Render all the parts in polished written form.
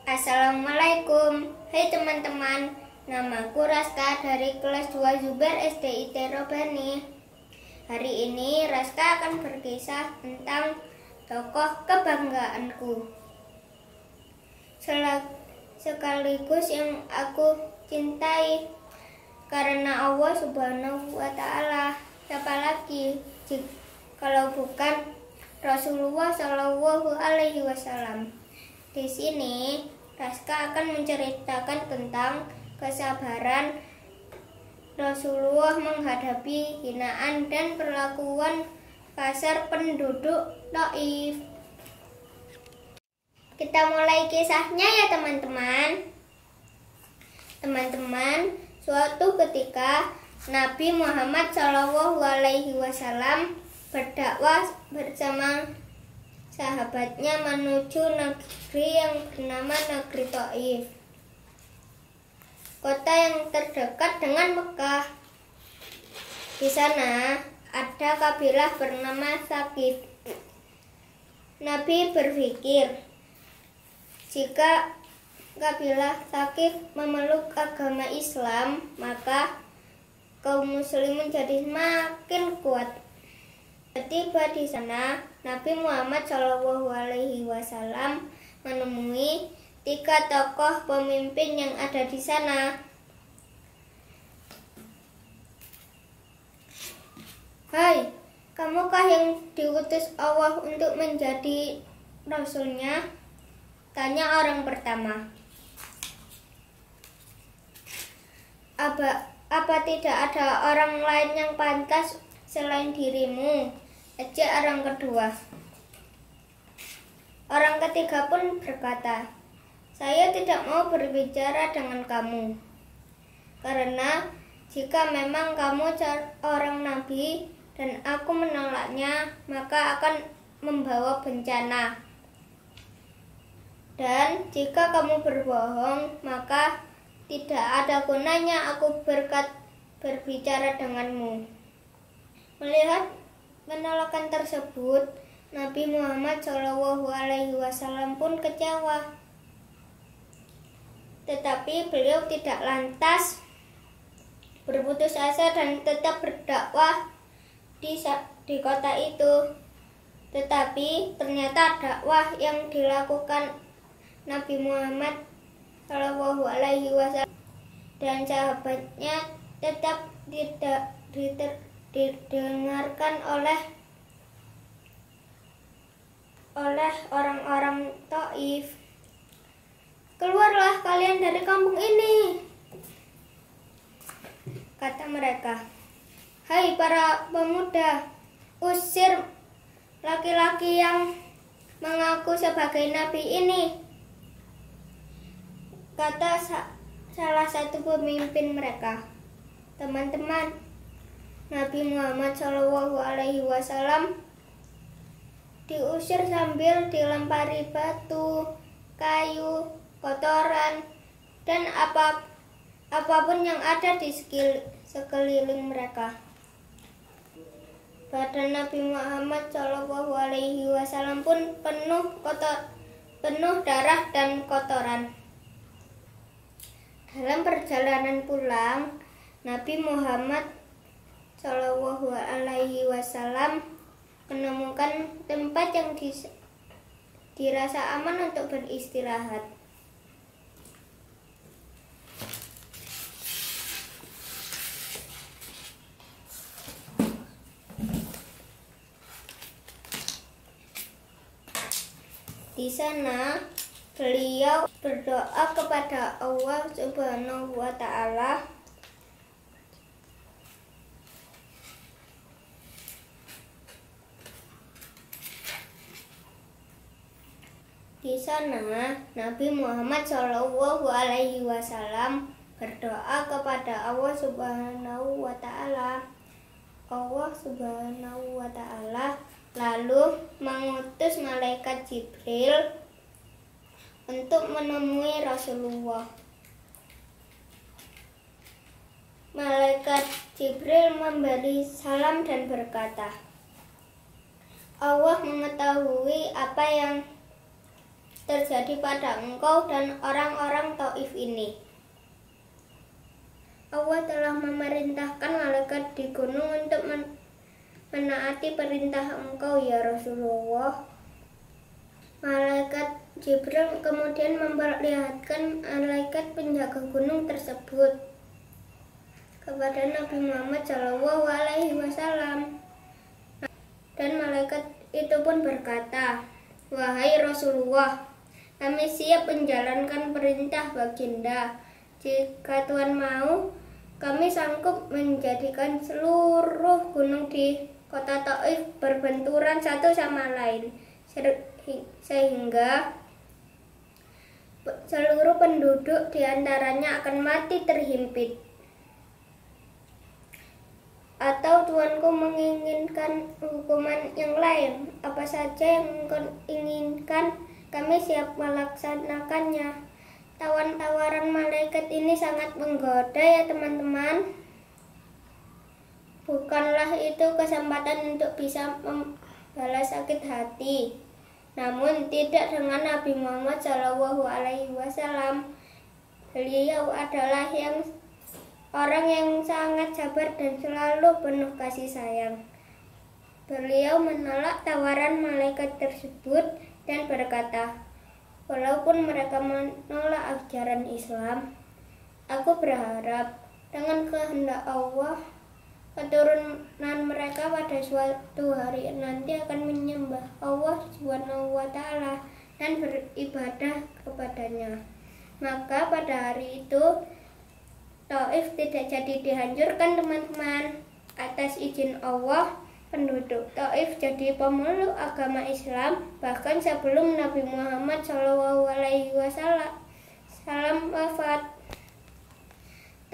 Assalamualaikum. Hai teman-teman, namaku Raska dari kelas 2 Zubair SD IT Robani. Hari ini Raska akan berkisah tentang tokoh kebanggaanku, sekaligus yang aku cintai, karena Allah Subhanahu wa Ta'ala. Siapa lagi kalau bukan Rasulullah Shallallahu Alaihi Wasallam. Di sini Raska akan menceritakan tentang kesabaran Rasulullah menghadapi hinaan dan perlakuan kasar penduduk Taif. Kita mulai kisahnya ya teman-teman. Teman-teman, suatu ketika Nabi Muhammad SAW berdakwah bersama sahabatnya menuju negeri yang bernama negeri Taif, kota yang terdekat dengan Mekah. Di sana ada kabilah bernama Tsaqif. Nabi berpikir, jika kabilah Tsaqif memeluk agama Islam, maka kaum muslimin jadi semakin kuat. Tiba di sana, Nabi Muhammad SAW menemui 3 tokoh pemimpin yang ada di sana. Hai, kamukah yang diutus Allah untuk menjadi Rasulnya? Tanya orang pertama. Apa tidak ada orang lain yang pantas selain dirimu? Ajak orang kedua. Orang ketiga pun berkata, saya tidak mau berbicara dengan kamu, karena jika memang kamu orang nabi dan aku menolaknya, maka akan membawa bencana. Dan jika kamu berbohong, maka tidak ada gunanya aku berbicara denganmu. Melihat penolakan tersebut, Nabi Muhammad SAW pun kecewa. Tetapi beliau tidak lantas berputus asa dan tetap berdakwah di kota itu. Tetapi ternyata dakwah yang dilakukan Nabi Muhammad SAW dan sahabatnya tetap tidak didengarkan oleh orang-orang Taif. Keluarlah kalian dari kampung ini, kata mereka. Hai para pemuda, usir laki-laki yang mengaku sebagai nabi ini, kata salah satu pemimpin mereka. Teman-teman, Nabi Muhammad SAW diusir sambil dilempari batu, kayu, kotoran, dan apapun yang ada di sekeliling mereka. Badan Nabi Muhammad SAW pun penuh darah dan kotoran. Dalam perjalanan pulang, Nabi Muhammad SAW menemukan tempat yang dirasa aman untuk beristirahat. Di sana beliau berdoa kepada Allah Subhanahu wa Ta'ala. Di sana Nabi Muhammad SAW berdoa kepada Allah Subhanahu wa Ta'ala. Allah Subhanahu wa Ta'ala lalu mengutus malaikat Jibril untuk menemui Rasulullah. Malaikat Jibril memberi salam dan berkata, Allah mengetahui apa yang terjadi pada engkau dan orang-orang Taif ini. Allah telah memerintahkan malaikat di gunung untuk menaati perintah engkau ya Rasulullah. Malaikat Jibril kemudian memperlihatkan malaikat penjaga gunung tersebut kepada Nabi Muhammad SAW. Dan malaikat itu pun berkata, "Wahai Rasulullah, kami siap menjalankan perintah baginda. Jika Tuhan mau, kami sanggup menjadikan seluruh gunung di kota Taif berbenturan satu sama lain, sehingga seluruh penduduk diantaranya akan mati terhimpit. Atau Tuanku menginginkan hukuman yang lain, apa saja yang engkau inginkan, kami siap melaksanakannya." Tawaran malaikat ini sangat menggoda ya teman-teman. Bukanlah itu kesempatan untuk bisa membalas sakit hati, namun tidak dengan Nabi Muhammad SAW. Beliau adalah orang yang sangat sabar dan selalu penuh kasih sayang. Beliau menolak tawaran malaikat tersebut dan berkata, "Walaupun mereka menolak ajaran Islam, aku berharap dengan kehendak Allah, keturunan mereka pada suatu hari nanti akan menyembah Allah SWT dan beribadah kepadanya." Maka pada hari itu Taif tidak jadi dihancurkan teman-teman. Atas izin Allah, penduduk Taif jadi pemeluk agama Islam bahkan sebelum Nabi Muhammad SAW wafat.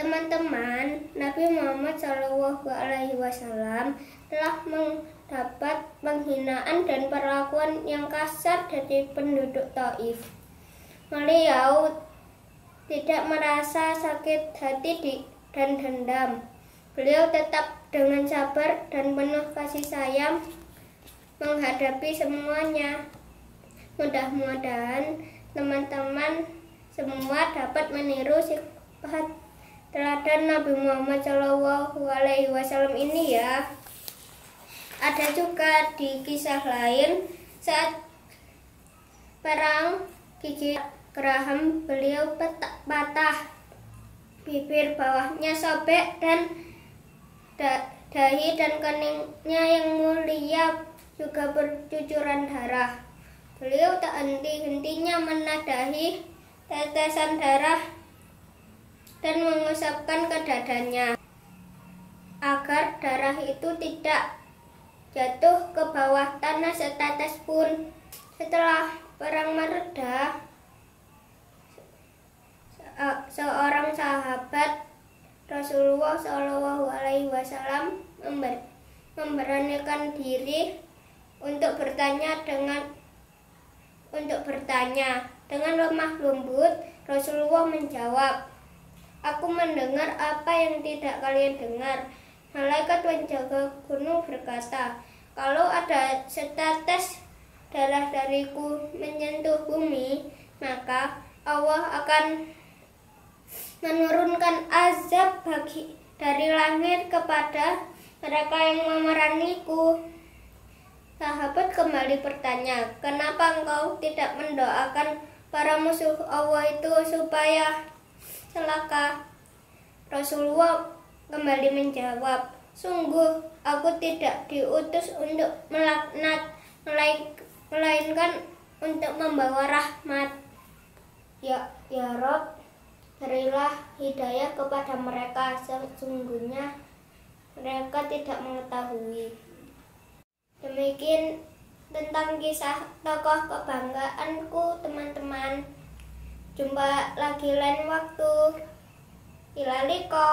Teman-teman, Nabi Muhammad SAW telah mendapat penghinaan dan perlakuan yang kasar dari penduduk Taif. Beliau tidak merasa sakit hati dan dendam. Beliau tetap dengan sabar dan penuh kasih sayang menghadapi semuanya. Mudah-mudahan teman-teman semua dapat meniru sifat teladan Nabi Muhammad SAW ini ya. Ada juga di kisah lain saat perang gigi geraham beliau patah, bibir bawahnya sobek dan dahi dan keningnya yang mulia juga bercucuran darah. Beliau tak henti-hentinya menadahi tetesan darah dan mengusapkan ke dadanya agar darah itu tidak jatuh ke bawah tanah setetes pun. Setelah perang mereda, seorang sahabat Rasulullah SAW memberanikan diri untuk bertanya dengan lemah lembut. Rasulullah menjawab, "Aku mendengar apa yang tidak kalian dengar." Malaikat penjaga gunung berkata, "Kalau ada setetes darah dariku menyentuh bumi, maka Allah akan menurunkan azab dari langit kepada mereka yang memerangiku." Sahabat kembali bertanya, "Kenapa engkau tidak mendoakan para musuh Allah itu supaya celaka?" Rasulullah kembali menjawab, "Sungguh aku tidak diutus untuk melaknat, melainkan untuk membawa rahmat. Ya Rabb, berilah hidayah kepada mereka, sesungguhnya mereka tidak mengetahui." Demikian tentang kisah tokoh kebanggaanku teman-teman. Jumpa lagi lain waktu. Ila liqa.